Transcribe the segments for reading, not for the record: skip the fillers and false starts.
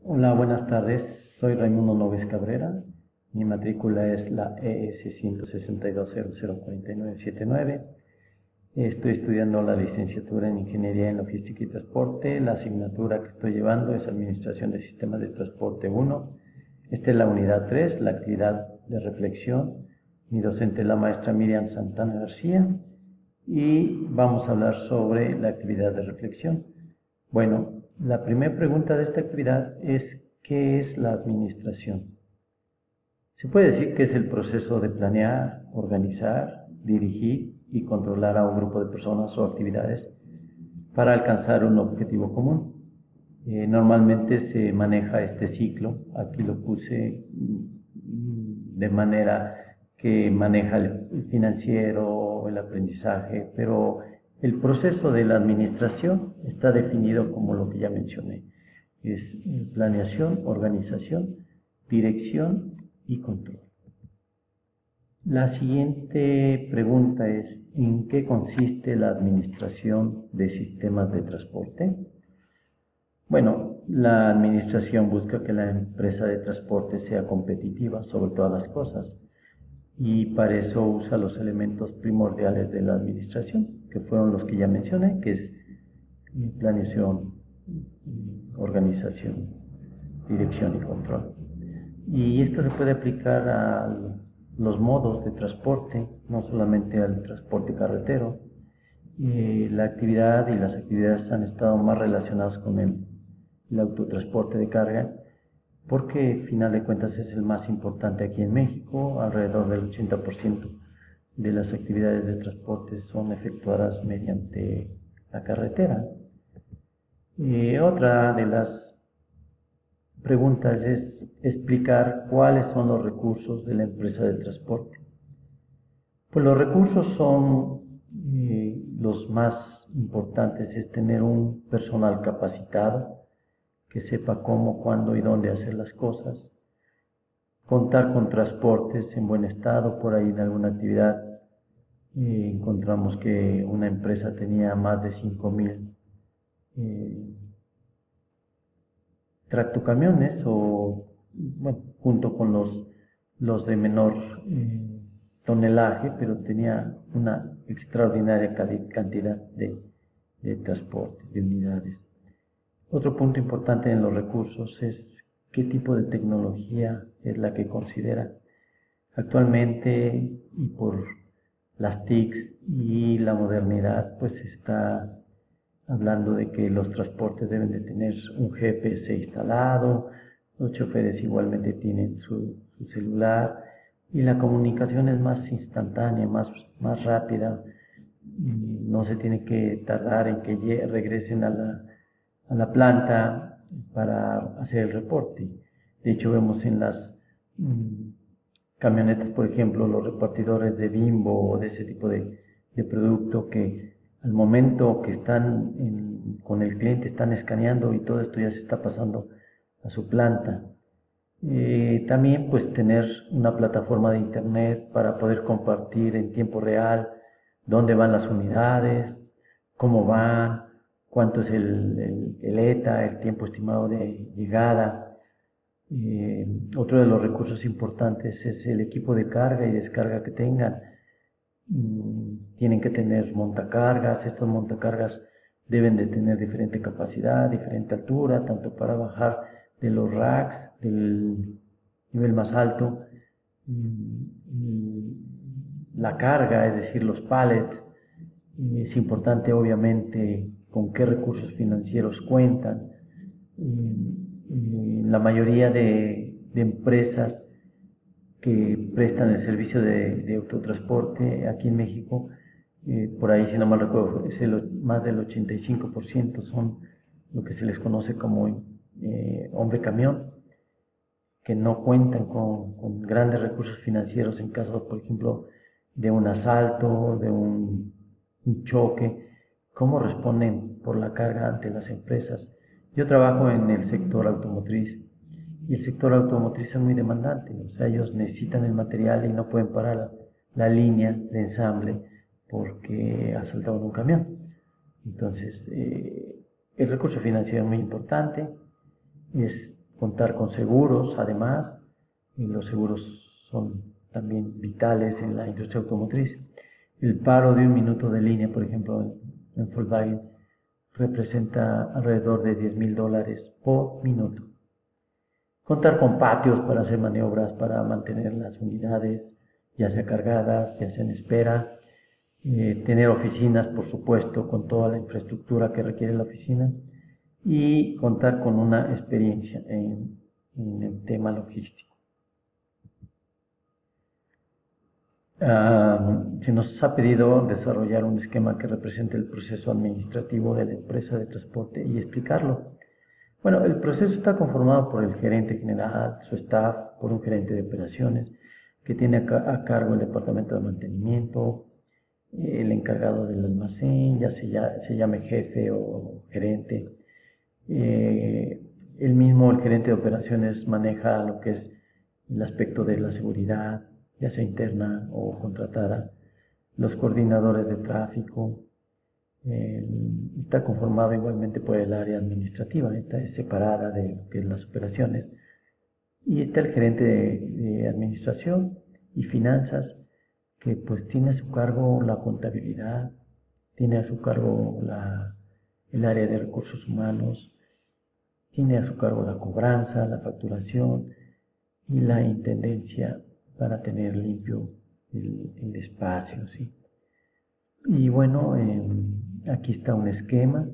Hola, buenas tardes. Soy Raimundo Noves Cabrera. Mi matrícula es la ES 162004979. Estoy estudiando la licenciatura en Ingeniería en Logística y Transporte. La asignatura que estoy llevando es Administración de Sistemas de Transporte 1. Esta es la unidad 3, la actividad de reflexión. Mi docente es la maestra Miriam Santana García y vamos a hablar sobre la actividad de reflexión. Bueno, la primera pregunta de esta actividad es ¿qué es la administración? Se puede decir que es el proceso de planear, organizar, dirigir y controlar a un grupo de personas o actividades para alcanzar un objetivo común. Normalmente se maneja este ciclo, aquí lo puse de manera que maneja el financiero, el aprendizaje, pero el proceso de la administración está definido como lo que ya mencioné. Es planeación, organización, dirección y control. La siguiente pregunta es, ¿en qué consiste la administración de sistemas de transporte? Bueno, la administración busca que la empresa de transporte sea competitiva sobre todas las cosas y para eso usa los elementos primordiales de la administración, que fueron los que ya mencioné, que es planeación, organización, dirección y control. Y esto se puede aplicar a los modos de transporte, no solamente al transporte carretero. La actividad y las actividades han estado más relacionadas con el autotransporte de carga, porque al final de cuentas es el más importante aquí en México. Alrededor del 80% de las actividades de transporte son efectuadas mediante la carretera. Otra de las preguntas es explicar cuáles son los recursos de la empresa de transporte. Pues los recursos son los más importantes, es tener un personal capacitado que sepa cómo, cuándo y dónde hacer las cosas, contar con transportes en buen estado. Por ahí en alguna actividad encontramos que una empresa tenía más de 5,000 tractocamiones bueno, junto con los de menor tonelaje, pero tenía una extraordinaria cantidad de transporte, de unidades. Otro punto importante en los recursos es qué tipo de tecnología es la que considera. Actualmente, y por las TICs y la modernidad, pues se está hablando de que los transportes deben de tener un GPS instalado, los choferes igualmente tienen su celular y la comunicación es más instantánea, más rápida. No se tiene que tardar en que regresen a la planta para hacer el reporte. De hecho, vemos en las camionetas, por ejemplo, los repartidores de Bimbo o de ese tipo de producto que al momento que están con el cliente están escaneando y todo esto ya se está pasando a su planta. También pues tener una plataforma de internet para poder compartir en tiempo real dónde van las unidades, cómo van, cuánto es el ETA, el tiempo estimado de llegada. Otro de los recursos importantes es el equipo de carga y descarga que tengan. Tienen que tener montacargas. Estos montacargas deben de tener diferente capacidad, diferente altura, tanto para bajar de los racks del nivel más alto, la carga, es decir, los pallets. Es importante obviamente con qué recursos financieros cuentan. La mayoría de empresas que prestan el servicio de autotransporte aquí en México, por ahí si no mal recuerdo, más del 85% son lo que se les conoce como hombre camión, que no cuentan con grandes recursos financieros en caso, por ejemplo, de un asalto, de un choque. ¿Cómo responden por la carga ante las empresas? Yo trabajo en el sector automotriz y el sector automotriz es muy demandante, o sea, ellos necesitan el material y no pueden parar la línea de ensamble porque asaltaron un camión. Entonces, el recurso financiero es muy importante, es contar con seguros, además, y los seguros son también vitales en la industria automotriz. El paro de 1 minuto de línea, por ejemplo, en Volkswagen, representa alrededor de $10,000 por minuto. Contar con patios para hacer maniobras, para mantener las unidades, ya sea cargadas, ya sea en espera. Tener oficinas, por supuesto, con toda la infraestructura que requiere la oficina. Y contar con una experiencia en el tema logístico. Se nos ha pedido desarrollar un esquema que represente el proceso administrativo de la empresa de transporte y explicarlo. Bueno, el proceso está conformado por el gerente general, su staff, por un gerente de operaciones que tiene a cargo el departamento de mantenimiento, el encargado del almacén, ya se llame jefe o gerente. El gerente de operaciones maneja lo que es el aspecto de la seguridad, ya sea interna o contratada, los coordinadores de tráfico. Está conformado igualmente por el área administrativa, esta es separada de lo que es las operaciones. Y está el gerente de administración y finanzas, que pues tiene a su cargo la contabilidad, tiene a su cargo el área de recursos humanos, tiene a su cargo la cobranza, la facturación y la intendencia para tener limpio el espacio, ¿sí? Y bueno, aquí está un esquema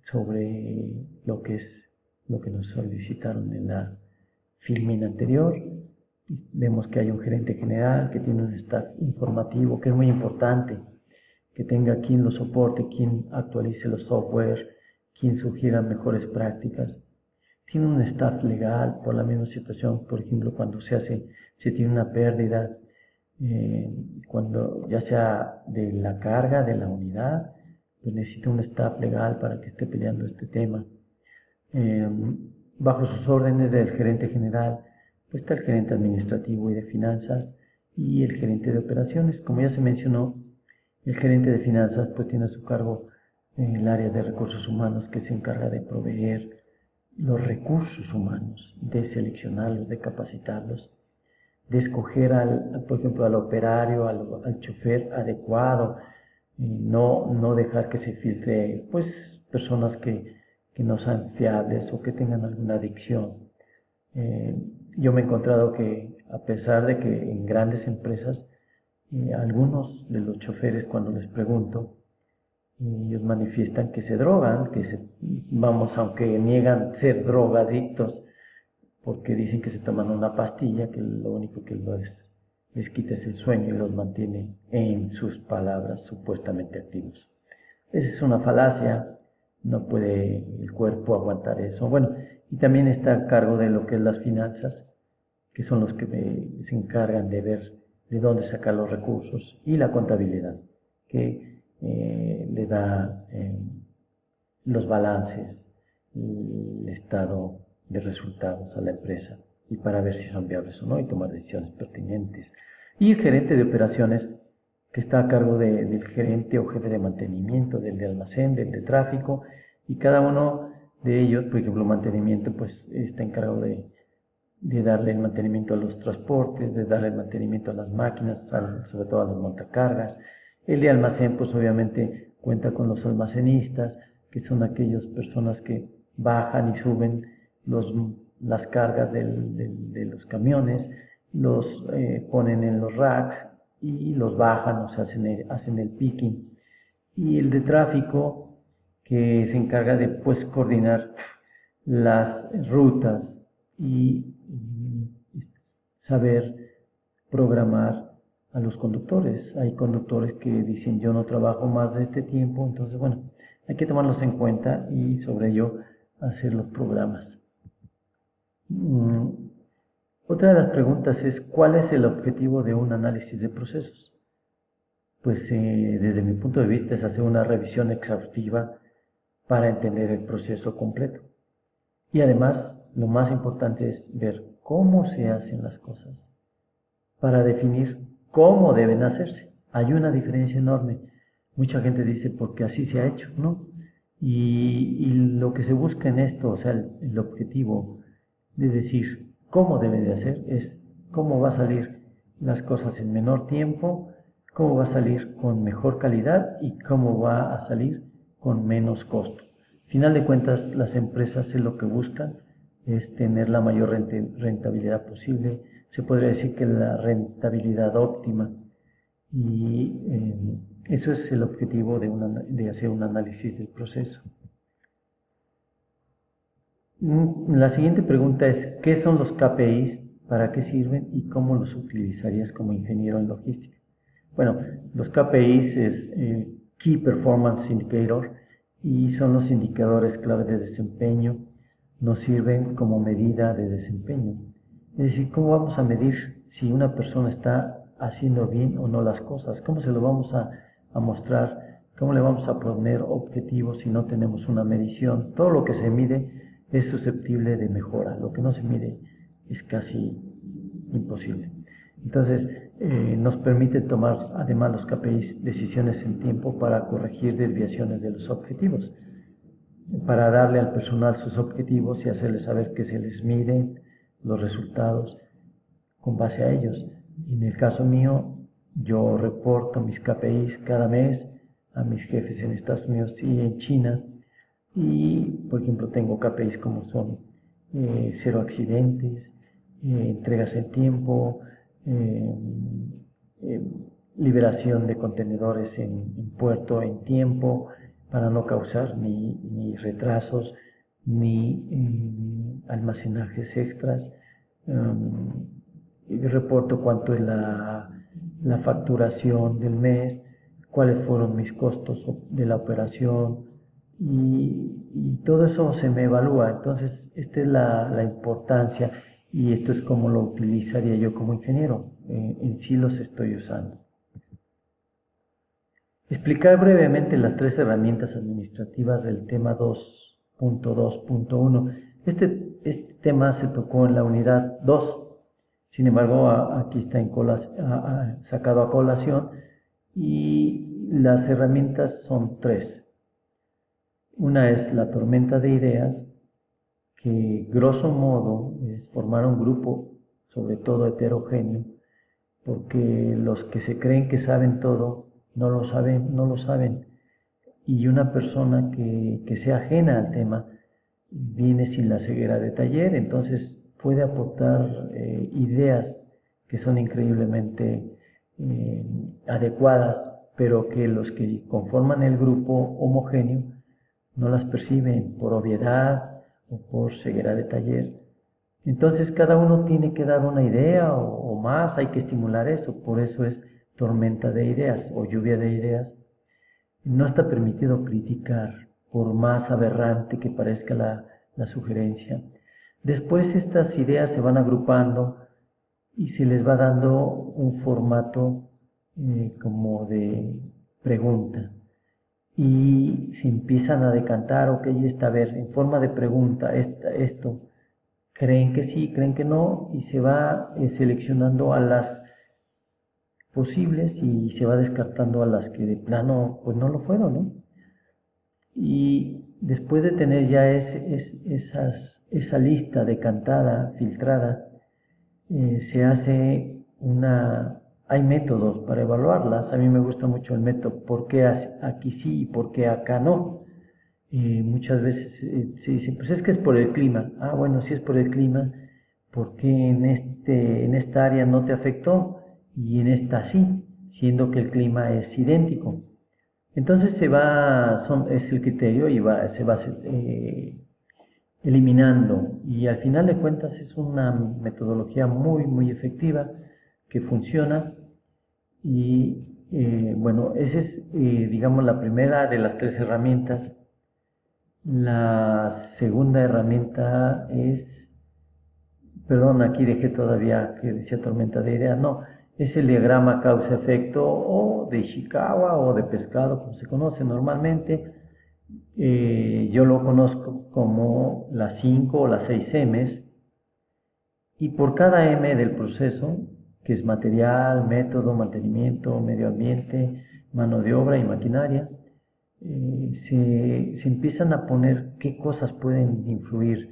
sobre lo que nos solicitaron en la filmina anterior. Vemos que hay un gerente general que tiene un staff informativo, que es muy importante, que tenga quien lo soporte, quien actualice los software, quien sugiera mejores prácticas. Tiene un staff legal por la misma situación, por ejemplo, cuando se tiene una pérdida, cuando ya sea de la carga de la unidad, pues necesita un staff legal para que esté peleando este tema. Bajo sus órdenes del gerente general, pues está el gerente administrativo y de finanzas y el gerente de operaciones. Como ya se mencionó, el gerente de finanzas pues tiene a su cargo el área de recursos humanos, que se encarga de proveer los recursos humanos, de seleccionarlos, de capacitarlos, de escoger por ejemplo, al operario, al chofer adecuado, no dejar que se filtre pues personas que no sean fiables o que tengan alguna adicción. Yo me he encontrado que, a pesar de que en grandes empresas, algunos de los choferes, cuando les pregunto, ellos manifiestan que se drogan, aunque niegan ser drogadictos, porque dicen que se toman una pastilla que lo único que les quita es el sueño y los mantiene, en sus palabras, supuestamente activos. Esa es una falacia, no puede el cuerpo aguantar eso. Bueno, y también está a cargo de lo que es las finanzas, que son los que se encargan de ver de dónde sacar los recursos, y la contabilidad, que le da los balances, el estado de resultados a la empresa, y para ver si son viables o no y tomar decisiones pertinentes. Y el gerente de operaciones, que está a cargo del gerente o jefe de mantenimiento, del de almacén, del de tráfico, y cada uno de ellos, por ejemplo, mantenimiento, pues está encargado de darle el mantenimiento a los transportes, de darle el mantenimiento a las máquinas, sobre todo a las montacargas. El de almacén, pues obviamente cuenta con los almacenistas, que son aquellas personas que bajan y suben las cargas de los camiones, los ponen en los racks y los bajan, o sea, hacen el picking. Y el de tráfico, que se encarga de pues coordinar las rutas y saber programar a los conductores. Hay conductores que dicen: yo no trabajo más de este tiempo, entonces bueno, hay que tomarlos en cuenta y sobre ello hacer los programas. Otra de las preguntas es: ¿cuál es el objetivo de un análisis de procesos? Pues desde mi punto de vista es hacer una revisión exhaustiva para entender el proceso completo. Y además, lo más importante es ver cómo se hacen las cosas para definir cómo deben hacerse. Hay una diferencia enorme. Mucha gente dice: porque así se ha hecho, ¿no? Y lo que se busca en esto, o sea, el objetivo de decir cómo debe de hacer, es cómo va a salir las cosas en menor tiempo, cómo va a salir con mejor calidad y cómo va a salir con menos costo. Al final de cuentas, las empresas lo que buscan es tener la mayor rentabilidad posible. Se podría decir que la rentabilidad óptima. Y eso es el objetivo de hacer un análisis del proceso. La siguiente pregunta es, ¿qué son los KPIs? ¿Para qué sirven? ¿Y cómo los utilizarías como ingeniero en logística? Bueno, los KPIs es Key Performance Indicator y son los indicadores clave de desempeño. Nos sirven como medida de desempeño. Es decir, ¿cómo vamos a medir si una persona está haciendo bien o no las cosas? ¿Cómo se lo vamos a mostrar? ¿Cómo le vamos a poner objetivos si no tenemos una medición? Todo lo que se mide es susceptible de mejora. Lo que no se mide es casi imposible. Entonces, nos permite tomar, además los KPIs, decisiones en tiempo para corregir desviaciones de los objetivos, para darle al personal sus objetivos y hacerles saber que se les miden los resultados con base a ellos. En el caso mío, yo reporto mis KPIs cada mes a mis jefes en Estados Unidos y en China. Y, por ejemplo, tengo KPIs como son 0 accidentes, entregas en tiempo, liberación de contenedores en puerto en tiempo para no causar ni retrasos ni almacenajes extras. Reporto cuánto es la facturación del mes, cuáles fueron mis costos de la operación y todo eso se me evalúa. Entonces, esta es la importancia y esto es como lo utilizaría yo como ingeniero. En sí los estoy usando. Explicar brevemente las 3 herramientas administrativas del tema 2.2.1. Este tema se tocó en la unidad 2. Sin embargo, aquí está sacado a colación y las herramientas son 3. Una es la tormenta de ideas, que grosso modo es formar un grupo, sobre todo heterogéneo, porque los que se creen que saben todo, no lo saben. Y una persona que sea ajena al tema viene sin la ceguera de taller, entonces puede aportar ideas que son increíblemente adecuadas, pero que los que conforman el grupo homogéneo no las perciben por obviedad o por ceguera de taller. Entonces cada uno tiene que dar una idea o más, hay que estimular eso, por eso es tormenta de ideas o lluvia de ideas. No está permitido criticar, por más aberrante que parezca la sugerencia. Después estas ideas se van agrupando y se les va dando un formato como de pregunta. Y se empiezan a decantar, ok, a ver, en forma de pregunta, esto, creen que sí, creen que no, y se va seleccionando a las posibles y se va descartando a las que de plano pues no lo fueron, ¿no? Y después de tener ya esa lista decantada, filtrada, se hace hay métodos para evaluarlas. A mí me gusta mucho el método ¿por qué aquí sí y por qué acá no? Muchas veces se dice, pues es que es por el clima. Ah, bueno, si es por el clima, ¿por qué en esta área no te afectó y en esta sí? Siendo que el clima es idéntico. Entonces es el criterio y se va eliminando, y al final de cuentas es una metodología muy, muy efectiva que funciona. Y bueno, esa es, digamos, la primera de las 3 herramientas. La segunda herramienta es, perdón, aquí dejé todavía que decía tormenta de ideas, no, es el diagrama causa-efecto o de Ishikawa o de pescado, como se conoce normalmente. Yo lo conozco como las 5 o las 6 M's, y por cada M del proceso, que es material, método, mantenimiento, medio ambiente, mano de obra y maquinaria, se empiezan a poner qué cosas pueden influir